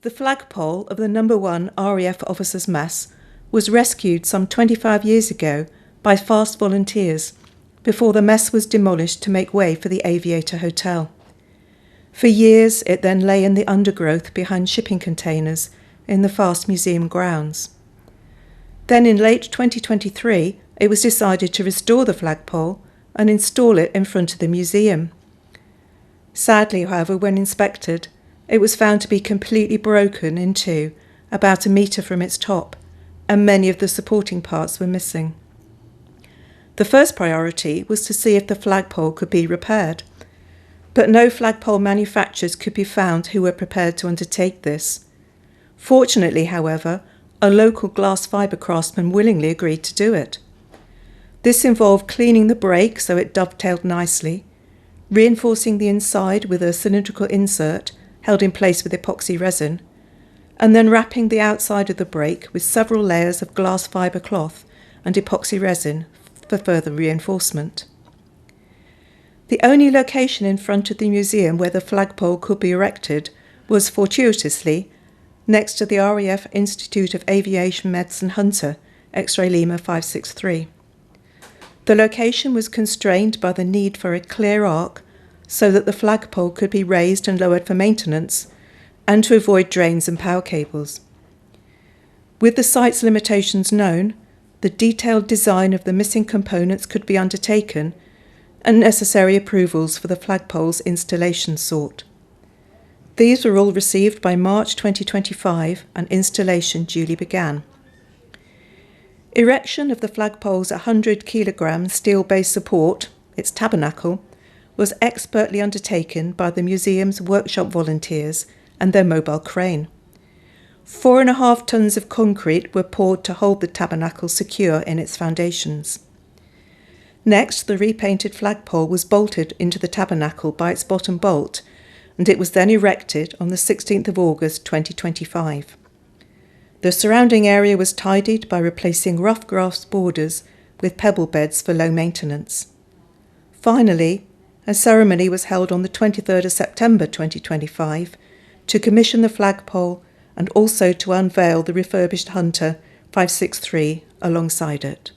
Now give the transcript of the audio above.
The flagpole of the No. 1 RAF Officers Mess was rescued some 25 years ago by fast volunteers before the mess was demolished to make way for the Aviator Hotel. For years it then lay in the undergrowth behind shipping containers in the Fast Museum grounds. Then in late 2023 it was decided to restore the flagpole and install it in front of the museum. Sadly, however, when inspected, it was found to be completely broken in two, about a metre from its top, and many of the supporting parts were missing. The first priority was to see if the flagpole could be repaired, but no flagpole manufacturers could be found who were prepared to undertake this. Fortunately, however, a local glass-fibre craftsman willingly agreed to do it. This involved cleaning the brake so it dovetailed nicely, reinforcing the inside with a cylindrical insert held in place with epoxy resin, and then wrapping the outside of the brake with several layers of glass fibre cloth and epoxy resin for further reinforcement. The only location in front of the museum where the flagpole could be erected was fortuitously next to the RAF Institute of Aviation Medicine Hunter, X-ray Lima 563. The location was constrained by the need for a clear arc so that the flagpole could be raised and lowered for maintenance and to avoid drains and power cables. With the site's limitations known, the detailed design of the missing components could be undertaken and necessary approvals for the flagpole's installation sought. These were all received by March 2025 and installation duly began. Erection of the flagpole's 100 kg steel-based support, its tabernacle, was expertly undertaken by the museum's workshop volunteers and their mobile crane. 4.5 tons of concrete were poured to hold the tabernacle secure in its foundations. Next, the repainted flagpole was bolted into the tabernacle by its bottom bolt, and it was then erected on the 16th of August 2025. The surrounding area was tidied by replacing rough grass borders with pebble beds for low maintenance. Finally, a ceremony was held on the 23rd of September 2025 to commission the flagpole and also to unveil the refurbished Hunter 563 alongside it.